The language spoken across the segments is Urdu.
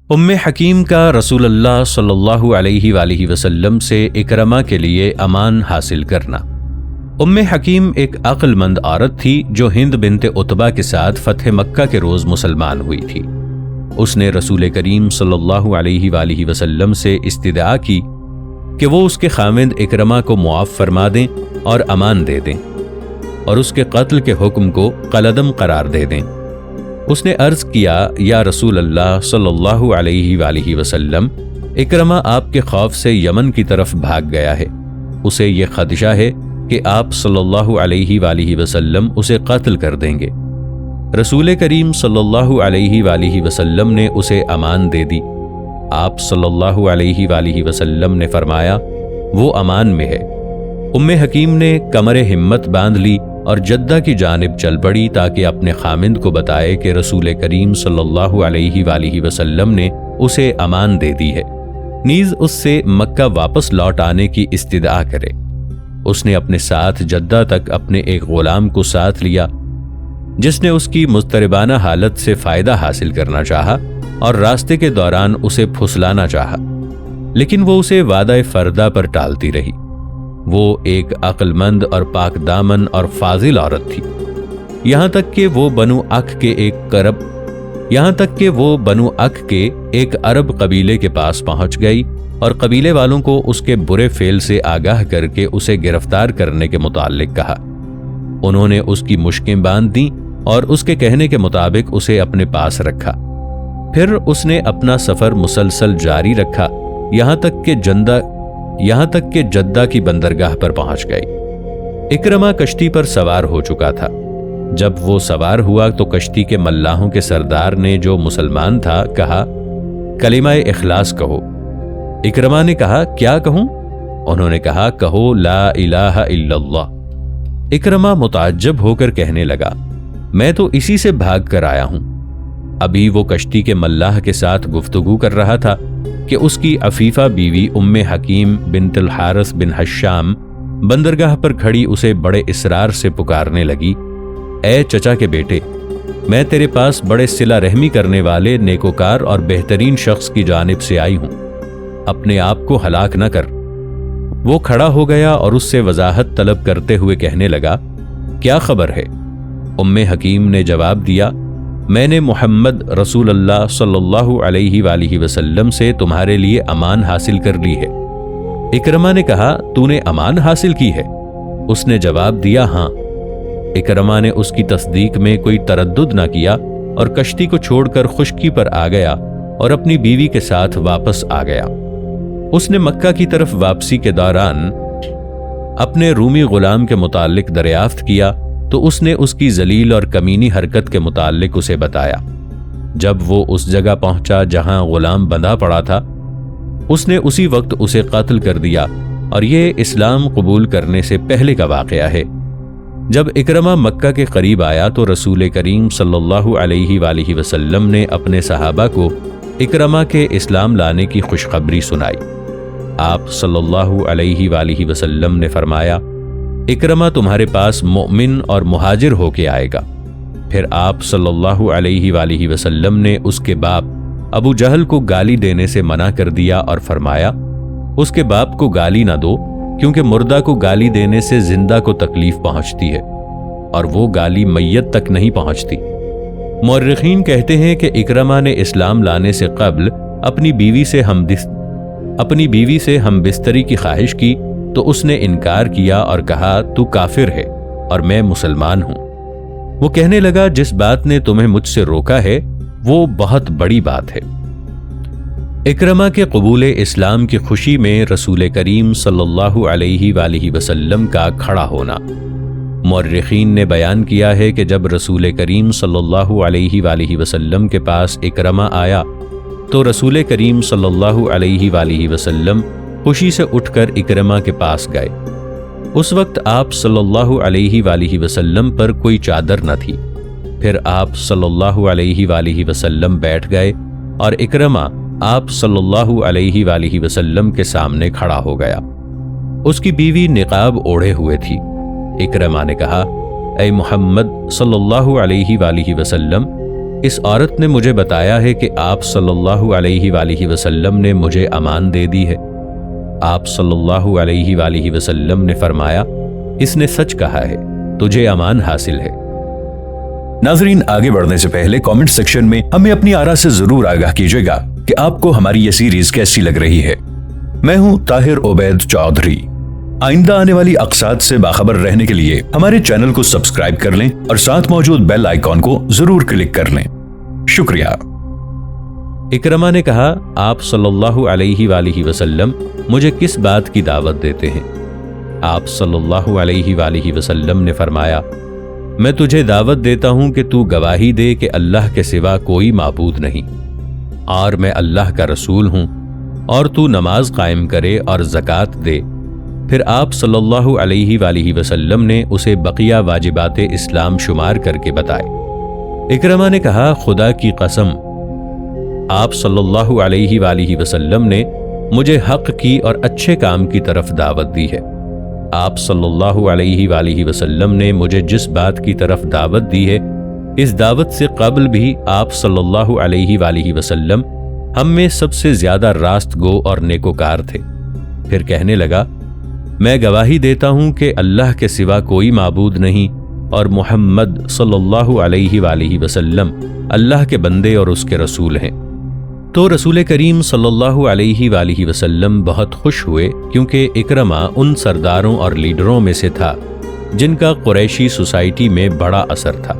ام حکیم کا رسول اللہ صلی اللہ علیہ وآلہ وسلم سے اکرمہ کے لیے امان حاصل کرنا۔ ام حکیم ایک عقل مند عورت تھی جو ہند بنت عتبہ کے ساتھ فتح مکہ کے روز مسلمان ہوئی تھی۔ اس نے رسول کریم صلی اللہ علیہ وآلہ وسلم سے استدعا کی کہ وہ اس کے خاوند اکرمہ کو معاف فرما دیں اور امان دے دیں اور اس کے قتل کے حکم کو قلعدم قرار دے دیں۔ اس نے عرض کیا، یا رسول اللہ صلی اللہ علیہ وآلہ وسلم، اکرمہ آپ کے خوف سے یمن کی طرف بھاگ گیا ہے، اسے یہ خدشہ ہے کہ آپ صلی اللہ علیہ وآلہ وسلم اسے قتل کر دیں گے۔ رسول کریم صلی اللہ علیہ وآلہ وسلم نے اسے امان دے دی۔ آپ صلی اللہ علیہ وآلہ وسلم نے فرمایا، وہ امان میں ہے۔ ام حکیم نے کمر ہمت باندھ لی اور جدہ کی جانب چل پڑی تاکہ اپنے خامند کو بتائے کہ رسول کریم صلی اللہ علیہ وآلہ وسلم نے اسے امان دے دی ہے، نیز اس سے مکہ واپس لوٹ آنے کی استدعا کرے۔ اس نے اپنے ساتھ جدہ تک اپنے ایک غلام کو ساتھ لیا جس نے اس کی مضطربانہ حالت سے فائدہ حاصل کرنا چاہا اور راستے کے دوران اسے پھسلانا چاہا، لیکن وہ اسے وعدہ فردہ پر ٹالتی رہی۔ وہ ایک عقل مند اور پاک دامن اور فاضل عورت تھی، یہاں تک کہ وہ بنو اک کے ایک عرب قبیلے کے پاس پہنچ گئی اور قبیلے والوں کو اس کے برے فعل سے آگاہ کر کے اسے گرفتار کرنے کے متعلق کہا۔ انہوں نے اس کی مشکیں باندھ دیں اور اس کے کہنے کے مطابق اسے اپنے پاس رکھا۔ پھر اس نے اپنا سفر مسلسل جاری رکھا یہاں تک کہ جدہ کی بندرگاہ پر پہنچ گئی۔ اکرمہ کشتی پر سوار ہو چکا تھا۔ جب وہ سوار ہوا تو کشتی کے ملاحوں کے سردار نے، جو مسلمان تھا، کہا، کلمہ اخلاص کہو۔ اکرمہ نے کہا، کیا کہوں؟ انہوں نے کہا، کہو لا الہ الا اللہ۔ اکرمہ متعجب ہو کر کہنے لگا، میں تو اسی سے بھاگ کر آیا ہوں۔ ابھی وہ کشتی کے ملاح کے ساتھ گفتگو کر رہا تھا کہ اس کی عفیفہ بیوی ام حکیم بنت الحارث بن حشام بندرگاہ پر کھڑی اسے بڑے اصرار سے پکارنے لگی، اے چچا کے بیٹے، میں تیرے پاس بڑے صلہ رحمی کرنے والے نیکوکار اور بہترین شخص کی جانب سے آئی ہوں، اپنے آپ کو ہلاک نہ کر۔ وہ کھڑا ہو گیا اور اس سے وضاحت طلب کرتے ہوئے کہنے لگا، کیا خبر ہے؟ ام حکیم نے جواب دیا، میں نے محمد رسول اللہ صلی اللہ علیہ وآلہ وسلم سے تمہارے لیے امان حاصل کر لی ہے۔ اکرمہ نے کہا، تو نے امان حاصل کی ہے؟ اس نے جواب دیا، ہاں۔ اکرمہ نے اس کی تصدیق میں کوئی تردد نہ کیا اور کشتی کو چھوڑ کر خشکی پر آ گیا اور اپنی بیوی کے ساتھ واپس آ گیا۔ اس نے مکہ کی طرف واپسی کے دوران اپنے رومی غلام کے متعلق دریافت کیا تو اس نے اس کی ذلیل اور کمینی حرکت کے متعلق اسے بتایا۔ جب وہ اس جگہ پہنچا جہاں غلام بندھا پڑا تھا، اس نے اسی وقت اسے قتل کر دیا، اور یہ اسلام قبول کرنے سے پہلے کا واقعہ ہے۔ جب اکرمہ مکہ کے قریب آیا تو رسول کریم صلی اللہ علیہ وآلہ وسلم نے اپنے صحابہ کو اکرمہ کے اسلام لانے کی خوشخبری سنائی۔ آپ صلی اللہ علیہ وآلہ وسلم نے فرمایا، اکرمہ تمہارے پاس مؤمن اور مہاجر ہو کے آئے گا۔ پھر آپ صلی اللہ علیہ وآلہ وسلم نے اس کے باپ ابو جہل کو گالی دینے سے منع کر دیا اور فرمایا، اس کے باپ کو گالی نہ دو، کیونکہ مردہ کو گالی دینے سے زندہ کو تکلیف پہنچتی ہے اور وہ گالی میت تک نہیں پہنچتی۔ مورخین کہتے ہیں کہ اکرمہ نے اسلام لانے سے قبل اپنی بیوی سے ہم بستری کی خواہش کی تو اس نے انکار کیا اور کہا، تو کافر ہے اور میں مسلمان ہوں۔ وہ کہنے لگا، جس بات نے تمہیں مجھ سے روکا ہے وہ بہت بڑی بات ہے۔ اکرمہ کے قبول اسلام کی خوشی میں رسول کریم صلی اللہ علیہ وآلہ وسلم کا کھڑا ہونا۔ مورخین نے بیان کیا ہے کہ جب رسول کریم صلی اللہ علیہ وآلہ وسلم کے پاس اکرمہ آیا تو رسول کریم صلی اللہ علیہ وآلہ وسلم خوشی سے اٹھ کر اکرمہ کے پاس گئے۔ اس وقت آپ صلی اللہ علیہ وآلہ وسلم پر کوئی چادر نہ تھی۔ پھر آپ صلی اللہ علیہ وآلہ وسلم بیٹھ گئے اور اکرمہ آپ صلی اللہ علیہ وآلہ وسلم کے سامنے کھڑا ہو گیا۔ اس کی بیوی نقاب اوڑھے ہوئے تھی۔ اکرمہ نے کہا، اے محمد صلی اللہ علیہ وآلہ وسلم، اس عورت نے مجھے بتایا ہے کہ آپ صلی اللہ علیہ وآلہ وسلم نے مجھے امان دے دی ہے۔ آپ صلی اللہ علیہ وآلہ وسلم نے فرمایا، اس نے سچ کہا ہے، تجھے امان حاصل ہے۔ ناظرین، آگے بڑھنے سے پہلے کامنٹ سیکشن میں ہمیں اپنی آراء سے ضرور آگاہ کیجیے گا کہ آپ کو ہماری یہ سیریز کیسی لگ رہی ہے۔ میں ہوں طاہر عبید چودھری۔ آئندہ آنے والی اقساط سے باخبر رہنے کے لیے ہمارے چینل کو سبسکرائب کر لیں اور ساتھ موجود بیل آئیکن کو ضرور کلک کر لیں۔ شکریہ۔ اکرمہ نے کہا، آپ صلی اللہ علیہ وآلہ وسلم مجھے کس بات کی دعوت دیتے ہیں؟ آپ صلی اللہ علیہ وآلہ وسلم نے فرمایا، میں تجھے دعوت دیتا ہوں کہ تو گواہی دے کہ اللہ کے سوا کوئی معبود نہیں، اور میں اللہ کا رسول ہوں، اور تو نماز قائم کرے اور زکوٰۃ دے۔ پھر آپ صلی اللہ علیہ وآلہ وسلم نے اسے بقیہ واجبات اسلام شمار کر کے بتائے۔ اکرمہ نے کہا، خدا کی قسم، آپ صلی اللہ علیہ وآلہ وسلم نے مجھے حق کی اور اچھے کام کی طرف دعوت دی ہے۔ آپ صلی اللہ علیہ وآلہ وسلم نے مجھے جس بات کی طرف دعوت دی ہے، اس دعوت سے قبل بھی آپ صلی اللہ علیہ وآلہ وسلم ہم میں سب سے زیادہ راست گو اور نیکوکار تھے۔ پھر کہنے لگا، میں گواہی دیتا ہوں کہ اللہ کے سوا کوئی معبود نہیں، اور محمد صلی اللہ علیہ وآلہ وسلم اللہ کے بندے اور اس کے رسول ہیں۔ تو رسول کریم صلی اللہ علیہ وآلہ وسلم بہت خوش ہوئے، کیونکہ اکرمہ ان سرداروں اور لیڈروں میں سے تھا جن کا قریشی سوسائٹی میں بڑا اثر تھا۔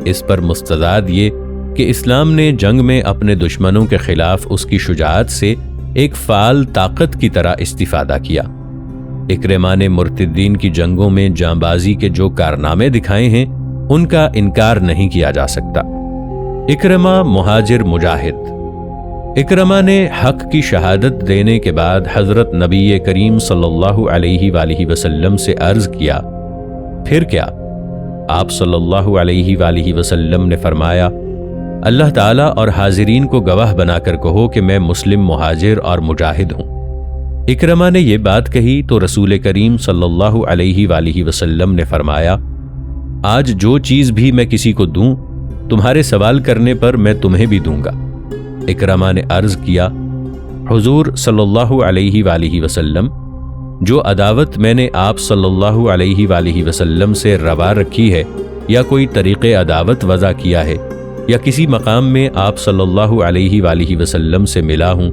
اس پر مستداد یہ کہ اسلام نے جنگ میں اپنے دشمنوں کے خلاف اس کی شجاعت سے ایک فعال طاقت کی طرح استفادہ کیا۔ اکرمہ نے مرتدین کی جنگوں میں جانبازی کے جو کارنامے دکھائے ہیں، ان کا انکار نہیں کیا جا سکتا۔ اکرمہ مہاجر مجاہد۔ اکرمہ نے حق کی شہادت دینے کے بعد حضرت نبی کریم صلی اللہ علیہ وآلہ وسلم سے عرض کیا، پھر کیا؟ آپ صلی اللہ علیہ وآلہ وسلم نے فرمایا، اللہ تعالیٰ اور حاضرین کو گواہ بنا کر کہو کہ میں مسلم مہاجر اور مجاہد ہوں۔ اکرمہ نے یہ بات کہی تو رسول کریم صلی اللہ علیہ وآلہ وسلم نے فرمایا، آج جو چیز بھی میں کسی کو دوں، تمہارے سوال کرنے پر میں تمہیں بھی دوں گا۔ اکرمہ نے عرض کیا، حضور صلی اللہ علیہ وآلہ وسلم، جو عداوت میں نے آپ صلی اللہ علیہ وآلہ وسلم سے روا رکھی ہے، یا کوئی طریق عداوت وضع کیا ہے، یا کسی مقام میں آپ صلی اللہ علیہ وآلہ وسلم سے ملا ہوں،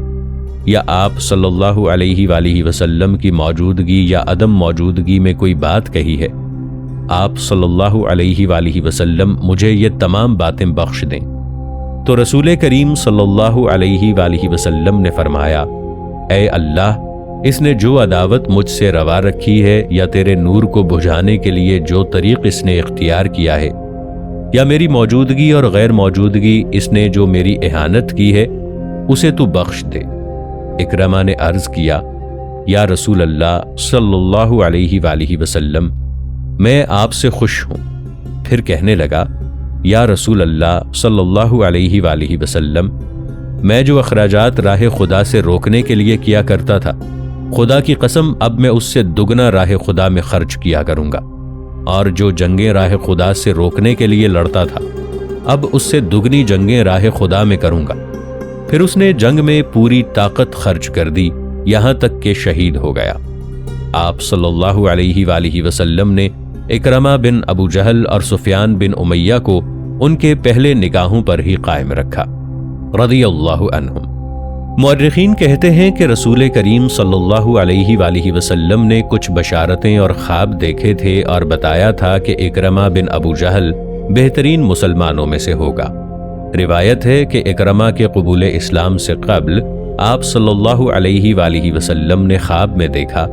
یا آپ صلی اللہ علیہ وآلہ وسلم کی موجودگی یا عدم موجودگی میں کوئی بات کہی ہے، آپ صلی اللہ علیہ وآلہ وسلم مجھے یہ تمام باتیں بخش دیں۔ تو رسول کریم صلی اللہ علیہ وآلہ وسلم نے فرمایا، اے اللہ، اس نے جو عداوت مجھ سے روا رکھی ہے، یا تیرے نور کو بجھانے کے لیے جو طریق اس نے اختیار کیا ہے، یا میری موجودگی اور غیر موجودگی اس نے جو میری اہانت کی ہے، اسے تو بخش دے۔ اکرمہ نے عرض کیا، یا رسول اللہ صلی اللہ علیہ وآلہ وسلم، میں آپ سے خوش ہوں۔ پھر کہنے لگا، یا رسول اللہ صلی اللہ علیہ وآلہ وسلم، میں جو اخراجات راہ خدا سے روکنے کے لیے کیا کرتا تھا، خدا کی قسم اب میں اس سے دگنا راہ خدا میں خرچ کیا کروں گا، اور جو جنگیں راہ خدا سے روکنے کے لیے لڑتا تھا، اب اس سے دگنی جنگیں راہ خدا میں کروں گا۔ پھر اس نے جنگ میں پوری طاقت خرچ کر دی، یہاں تک کہ شہید ہو گیا۔ آپ صلی اللہ علیہ وآلہ وسلم نے اکرمہ بن ابو جہل اور سفیان بن امیہ کو ان کے پہلے نکاحوں پر ہی قائم رکھا، رضی اللہ عنہم۔ مورخین کہتے ہیں کہ رسول کریم صلی اللہ علیہ وآلہ وسلم نے کچھ بشارتیں اور خواب دیکھے تھے اور بتایا تھا کہ اکرمہ بن ابو جہل بہترین مسلمانوں میں سے ہوگا۔ روایت ہے کہ اکرمہ کے قبول اسلام سے قبل آپ صلی اللہ علیہ وآلہ وسلم نے خواب میں دیکھا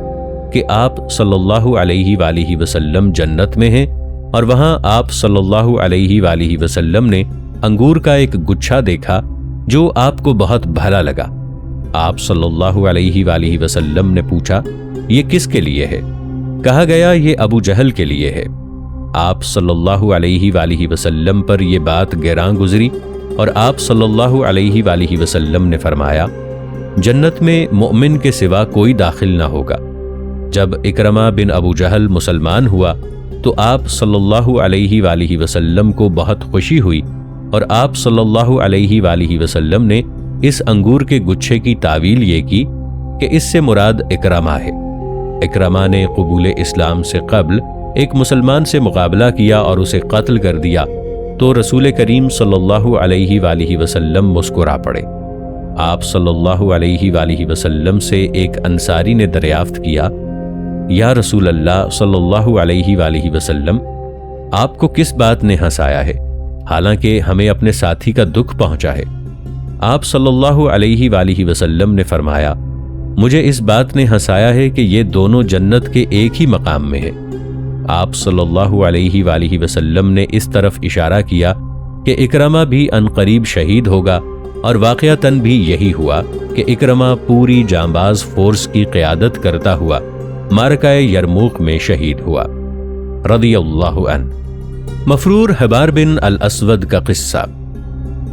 کہ آپ صلی اللہ علیہ وآلہ وسلم جنت میں ہیں، اور وہاں آپ صلی اللہ علیہ وآلہ وسلم نے انگور کا ایک گچھا دیکھا جو آپ کو بہت بھلا لگا۔ آپ صلی اللہ علیہ وآلہ وسلم نے پوچھا، یہ کس کے لیے ہے؟ کہا گیا، یہ ابو جہل کے لیے ہے۔ آپ صلی اللہ علیہ وآلہ وسلم پر یہ بات گراں گزری، اور آپ صلی اللہ علیہ وآلہ وسلم نے فرمایا، جنت میں مومن کے سوا کوئی داخل نہ ہوگا۔ جب اکرمہ بن ابو جہل مسلمان ہوا تو آپ صلی اللہ علیہ وآلہ وسلم کو بہت خوشی ہوئی اور آپ صلی اللہ علیہ وآلہ وسلم نے اس انگور کے گچھے کی تعویل یہ کی کہ اس سے مراد اکرمہ ہے۔ اکرمہ نے قبول اسلام سے قبل ایک مسلمان سے مقابلہ کیا اور اسے قتل کر دیا تو رسول کریم صلی اللہ علیہ وآلہ وسلم مسکرا پڑے۔ آپ صلی اللہ علیہ وآلہ وسلم سے ایک انصاری نے دریافت کیا، یا رسول اللہ صلی اللہ علیہ وآلہ وسلم، آپ کو کس بات نے ہنسایا ہے حالانکہ ہمیں اپنے ساتھی کا دکھ پہنچا ہے؟ آپ صلی اللہ علیہ وآلہ وسلم نے فرمایا، مجھے اس بات نے ہنسایا ہے کہ یہ دونوں جنت کے ایک ہی مقام میں ہے۔ آپ صلی اللہ علیہ وآلہ وسلم نے اس طرف اشارہ کیا کہ اکرمہ بھی عنقریب شہید ہوگا، اور واقعتاً بھی یہی ہوا کہ اکرمہ پوری جانباز فورس کی قیادت کرتا ہوا معرکہ یرموک میں شہید ہوا رضی اللہ عنہ۔ مفرور حبار بن الاسود کا قصہ۔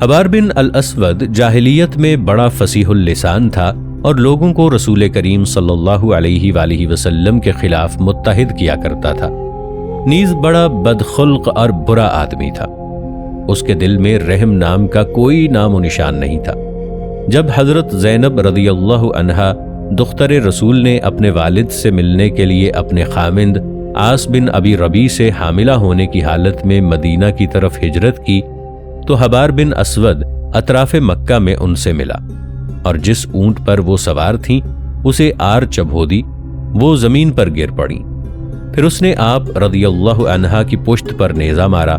حبار بن الاسود جاہلیت میں بڑا فصیح اللسان تھا اور لوگوں کو رسول کریم صلی اللہ علیہ وآلہ وسلم کے خلاف متحد کیا کرتا تھا، نیز بڑا بدخلق اور برا آدمی تھا۔ اس کے دل میں رحم نام کا کوئی نام و نشان نہیں تھا۔ جب حضرت زینب رضی اللہ عنہا دختر رسول نے اپنے والد سے ملنے کے لیے اپنے خامند عاص بن ابی ربیع سے حاملہ ہونے کی حالت میں مدینہ کی طرف ہجرت کی تو حبار بن اسود اطراف مکہ میں ان سے ملا، اور جس اونٹ پر وہ سوار تھیں اسے آر چبھو دی، وہ زمین پر گر پڑی۔ پھر اس نے آپ رضی اللہ عنہا کی پشت پر نیزہ مارا،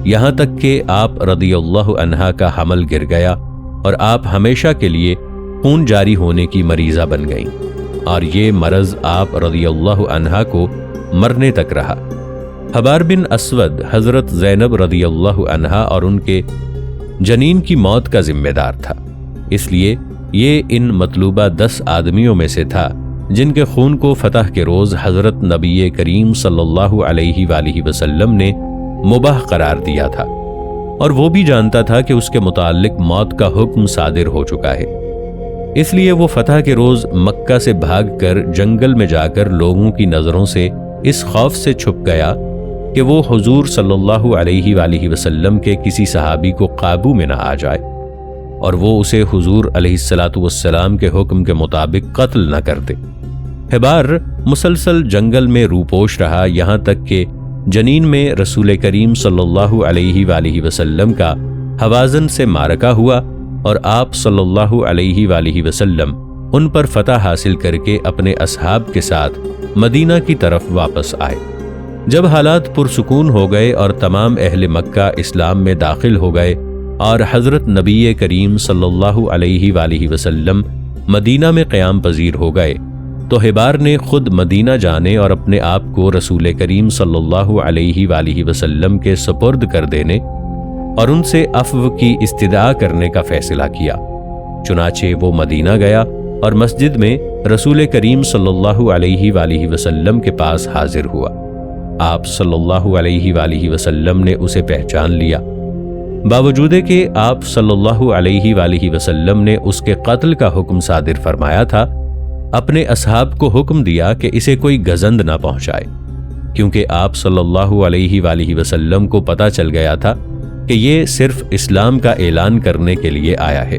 یہاں تک کہ آپ رضی اللہ عنہا کا حمل گر گیا اور آپ ہمیشہ کے لیے خون جاری ہونے کی مریضہ بن گئیں، اور یہ مرض آپ رضی اللہ عنہا کو مرنے تک رہا۔ حبار بن اسود حضرت زینب رضی اللہ عنہا اور ان کے جنین کی موت کا ذمہ دار تھا، اس لیے یہ ان مطلوبہ 10 آدمیوں میں سے تھا جن کے خون کو فتح کے روز حضرت نبی کریم صلی اللہ علیہ وآلہ وسلم نے مباح قرار دیا تھا، اور وہ بھی جانتا تھا کہ اس کے متعلق موت کا حکم صادر ہو چکا ہے۔ اس لیے وہ فتح کے روز مکہ سے بھاگ کر جنگل میں جا کر لوگوں کی نظروں سے اس خوف سے چھپ گیا کہ وہ حضور صلی اللہ علیہ وآلہ وسلم کے کسی صحابی کو قابو میں نہ آ جائے اور وہ اسے حضور علیہ الصلاۃ والسلام کے حکم کے مطابق قتل نہ کر دے۔ حبار مسلسل جنگل میں روپوش رہا، یہاں تک کہ جنین میں رسول کریم صلی اللہ علیہ وآلہ وسلم کا حوازن سے معرکہ ہوا اور آپ صلی اللہ علیہ وآلہ وسلم ان پر فتح حاصل کر کے اپنے اصحاب کے ساتھ مدینہ کی طرف واپس آئے۔ جب حالات پرسکون ہو گئے اور تمام اہل مکہ اسلام میں داخل ہو گئے اور حضرت نبی کریم صلی اللہ علیہ وآلہ وسلم مدینہ میں قیام پذیر ہو گئے تو حبار نے خود مدینہ جانے اور اپنے آپ کو رسول کریم صلی اللہ علیہ وآلہ وسلم کے سپرد کر دینے اور ان سے عفو کی استدعا کرنے کا فیصلہ کیا۔ چنانچہ وہ مدینہ گیا اور مسجد میں رسول کریم صلی اللہ علیہ وآلہ وسلم کے پاس حاضر ہوا۔ آپ صلی اللہ علیہ وآلہ وسلم نے اسے پہچان لیا، باوجود کہ آپ صلی اللہ علیہ وآلہ وسلم نے اس کے قتل کا حکم صادر فرمایا تھا، اپنے اصحاب کو حکم دیا کہ اسے کوئی گزند نہ پہنچائے، کیونکہ آپ صلی اللہ علیہ وآلہ وسلم کو پتہ چل گیا تھا کہ یہ صرف اسلام کا اعلان کرنے کے لیے آیا ہے۔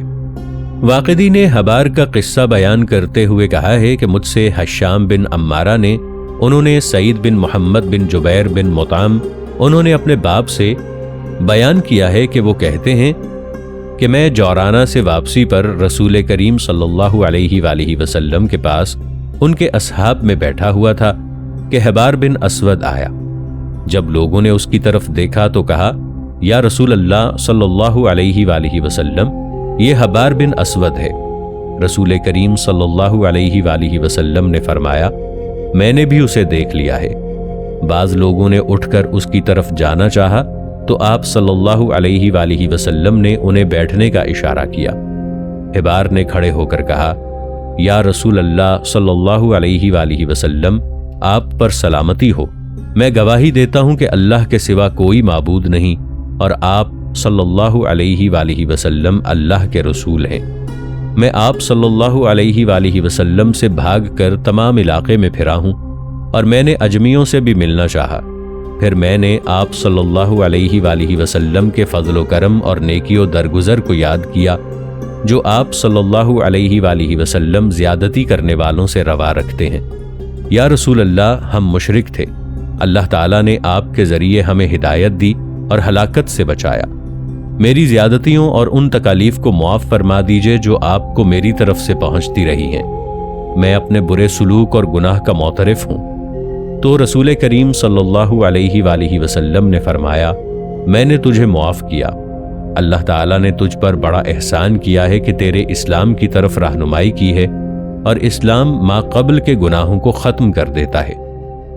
واقدی نے حبار کا قصہ بیان کرتے ہوئے کہا ہے کہ مجھ سے حشام بن عمارہ نے، انہوں نے سعید بن محمد بن جبیر بن مطعم، انہوں نے اپنے باپ سے بیان کیا ہے کہ وہ کہتے ہیں کہ میں جورانہ سے واپسی پر رسول کریم صلی اللہ علیہ وآلہ وسلم کے پاس ان کے اصحاب میں بیٹھا ہوا تھا کہ حبار بن اسود آیا۔ جب لوگوں نے اس کی طرف دیکھا تو کہا، یا رسول اللہ صلی اللہ علیہ وآلہ وسلم، یہ حبار بن اسود ہے۔ رسول کریم صلی اللہ علیہ وآلہ وسلم نے فرمایا، میں نے بھی اسے دیکھ لیا ہے۔ بعض لوگوں نے اٹھ کر اس کی طرف جانا چاہا تو آپ صلی اللہ علیہ وآلہ وسلم نے انہیں بیٹھنے کا اشارہ کیا۔ حبار نے کھڑے ہو کر کہا، یا رسول اللہ صلی اللہ علیہ وآلہ وسلم، آپ پر سلامتی ہو، میں گواہی دیتا ہوں کہ اللہ کے سوا کوئی معبود نہیں اور آپ صلی اللہ علیہ وآلہ وسلم اللہ کے رسول ہیں۔ میں آپ صلی اللہ علیہ وآلہ وسلم سے بھاگ کر تمام علاقے میں پھرا ہوں اور میں نے اجمیوں سے بھی ملنا چاہا، پھر میں نے آپ صلی اللہ علیہ وآلہ وسلم کے فضل و کرم اور نیکی و درگزر کو یاد کیا جو آپ صلی اللہ علیہ وآلہ وسلم زیادتی کرنے والوں سے روا رکھتے ہیں۔ یا رسول اللہ، ہم مشرک تھے، اللہ تعالیٰ نے آپ کے ذریعے ہمیں ہدایت دی اور ہلاکت سے بچایا۔ میری زیادتیوں اور ان تکالیف کو معاف فرما دیجئے جو آپ کو میری طرف سے پہنچتی رہی ہیں۔ میں اپنے برے سلوک اور گناہ کا معترف ہوں۔ تو رسول کریم صلی اللہ علیہ وآلہ وسلم نے فرمایا، میں نے تجھے معاف کیا۔ اللہ تعالیٰ نے تجھ پر بڑا احسان کیا ہے کہ تیرے اسلام کی طرف رہنمائی کی ہے، اور اسلام ما قبل کے گناہوں کو ختم کر دیتا ہے۔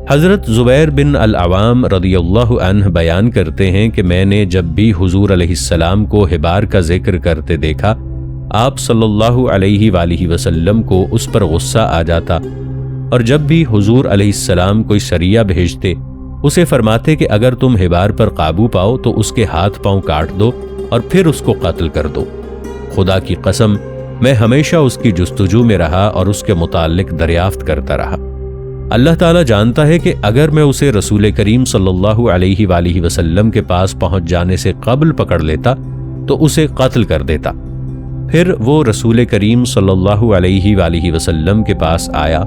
حضرت زبیر بن العوام رضی اللہ عنہ بیان کرتے ہیں کہ میں نے جب بھی حضور علیہ السلام کو حبار کا ذکر کرتے دیکھا، آپ صلی اللہ علیہ وآلہ وسلم کو اس پر غصہ آ جاتا، اور جب بھی حضور علیہ السلام کوئی سریہ بھیجتے اسے فرماتے کہ اگر تم حبار پر قابو پاؤ تو اس کے ہاتھ پاؤں کاٹ دو اور پھر اس کو قتل کر دو۔ خدا کی قسم، میں ہمیشہ اس کی جستجو میں رہا اور اس کے متعلق دریافت کرتا رہا۔ اللہ تعالیٰ جانتا ہے کہ اگر میں اسے رسول کریم صلی اللہ علیہ وآلہ وسلم کے پاس پہنچ جانے سے قبل پکڑ لیتا تو اسے قتل کر دیتا۔ پھر وہ رسول کریم صلی اللہ علیہ وآلہ وسلم کے پاس آیا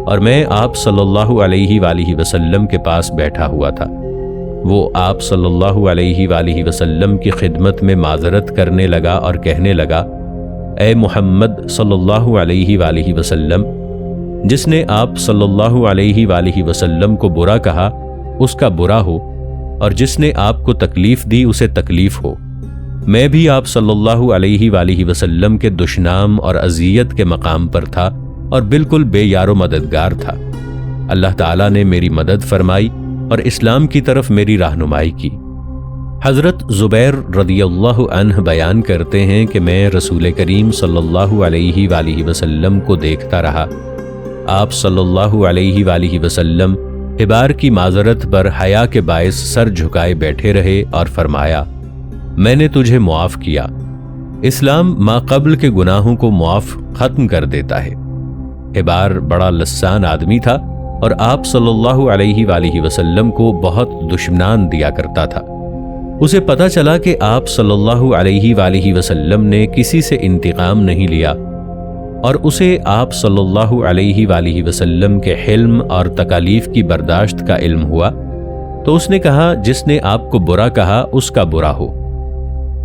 اور میں آپ صلی اللہ علیہ وآلہ وسلم کے پاس بیٹھا ہوا تھا۔ وہ آپ صلی اللہ علیہ وآلہ وسلم کی خدمت میں معذرت کرنے لگا اور کہنے لگا، اے محمد صلی اللہ علیہ وآلہ وسلم، جس نے آپ صلی اللہ علیہ وآلہ وسلم کو برا کہا اس کا برا ہو، اور جس نے آپ کو تکلیف دی اسے تکلیف ہو۔ میں بھی آپ صلی اللہ علیہ وآلہ وسلم کے دشنام اور اذیت کے مقام پر تھا اور بالکل بے یار و مددگار تھا۔ اللہ تعالیٰ نے میری مدد فرمائی اور اسلام کی طرف میری رہنمائی کی۔ حضرت زبیر رضی اللہ عنہ بیان کرتے ہیں کہ میں رسول کریم صلی اللہ علیہ وآلہ وسلم کو دیکھتا رہا۔ آپ صلی اللہ علیہ وآلہ وسلم حبار کی معذرت پر حیا کے باعث سر جھکائے بیٹھے رہے اور فرمایا، میں نے تجھے معاف کیا۔ اسلام ما قبل کے گناہوں کو معاف ختم کر دیتا ہے۔ حبار بڑا لسان آدمی تھا اور آپ صلی اللہ علیہ وآلہ وسلم کو بہت دشمنان دیا کرتا تھا۔ اسے پتہ چلا کہ آپ صلی اللہ علیہ وآلہ وسلم نے کسی سے انتقام نہیں لیا، اور اسے آپ صلی اللہ علیہ وآلہ وسلم کے حلم اور تکالیف کی برداشت کا علم ہوا، تو اس نے کہا، جس نے آپ کو برا کہا اس کا برا ہو۔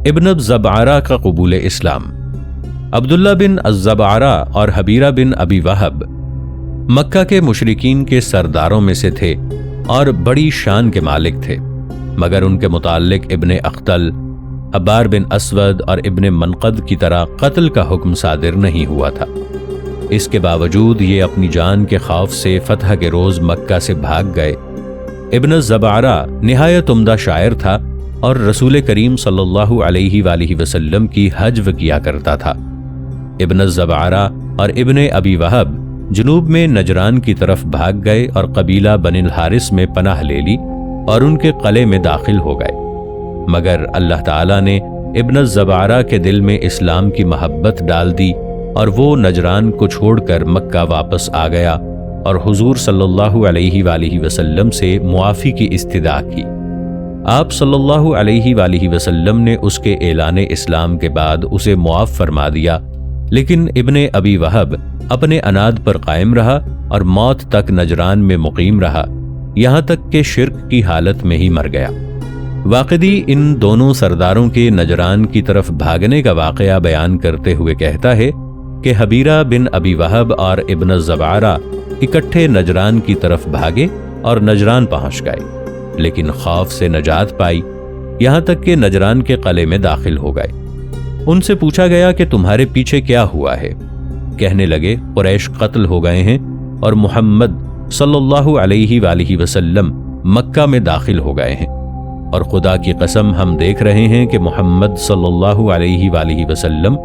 ابن الزبعرہ کا قبول اسلام۔ عبداللہ بن الزبعرہ اور حبیرہ بن ابی وہب مکہ کے مشرکین کے سرداروں میں سے تھے اور بڑی شان کے مالک تھے، مگر ان کے متعلق ابن اختل، حبار بن اسود اور ابن منقد کی طرح قتل کا حکم صادر نہیں ہوا تھا۔ اس کے باوجود یہ اپنی جان کے خوف سے فتح کے روز مکہ سے بھاگ گئے۔ ابن الزبعرہ نہایت عمدہ شاعر تھا اور رسول کریم صلی اللہ علیہ وآلہ وسلم کی حجو کیا کرتا تھا۔ ابن الزبعرہ اور ابن ابی وہب جنوب میں نجران کی طرف بھاگ گئے اور قبیلہ بن الحارث میں پناہ لے لی اور ان کے قلعے میں داخل ہو گئے، مگر اللہ تعالیٰ نے ابن الزبعرہ کے دل میں اسلام کی محبت ڈال دی اور وہ نجران کو چھوڑ کر مکہ واپس آ گیا اور حضور صلی اللہ علیہ وآلہ وسلم سے معافی کی استدعا کی۔ آپ صلی اللہ علیہ وآلہ وسلم نے اس کے اعلان اسلام کے بعد اسے معاف فرما دیا، لیکن ابن ابی وہب اپنے عناد پر قائم رہا اور موت تک نجران میں مقیم رہا، یہاں تک کہ شرک کی حالت میں ہی مر گیا۔ واقدی ان دونوں سرداروں کے نجران کی طرف بھاگنے کا واقعہ بیان کرتے ہوئے کہتا ہے کہ حبیرہ بن ابی وہب اور ابن الزبعرہ اکٹھے نجران کی طرف بھاگے اور نجران پہنچ گئے، لیکن خوف سے نجات پائی، یہاں تک کہ نجران کے قلعے میں داخل ہو گئے۔ ان سے پوچھا گیا کہ تمہارے پیچھے کیا ہوا ہے؟ کہنے لگے، قریش قتل ہو گئے ہیں اور محمد صلی اللہ علیہ وآلہ وسلم مکہ میں داخل ہو گئے ہیں، اور خدا کی قسم ہم دیکھ رہے ہیں کہ محمد صلی اللہ علیہ وآلہ وسلم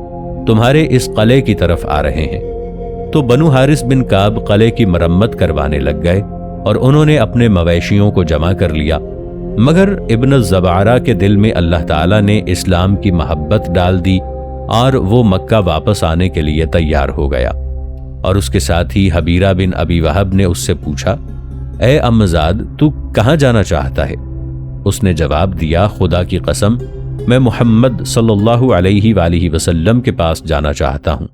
تمہارے اس قلعے کی طرف آ رہے ہیں۔ تو بنو حارث بن کعب قلعے کی مرمت کروانے لگ گئے اور انہوں نے اپنے مویشیوں کو جمع کر لیا، مگر ابن الزبعرہ کے دل میں اللہ تعالیٰ نے اسلام کی محبت ڈال دی اور وہ مکہ واپس آنے کے لیے تیار ہو گیا۔ اور اس کے ساتھ ہی حبیرہ بن ابی وہب نے اس سے پوچھا، اے امزاد تو کہاں جانا چاہتا ہے؟ اس نے جواب دیا خدا کی قسم میں محمد صلی اللہ علیہ وآلہ وسلم کے پاس جانا چاہتا ہوں۔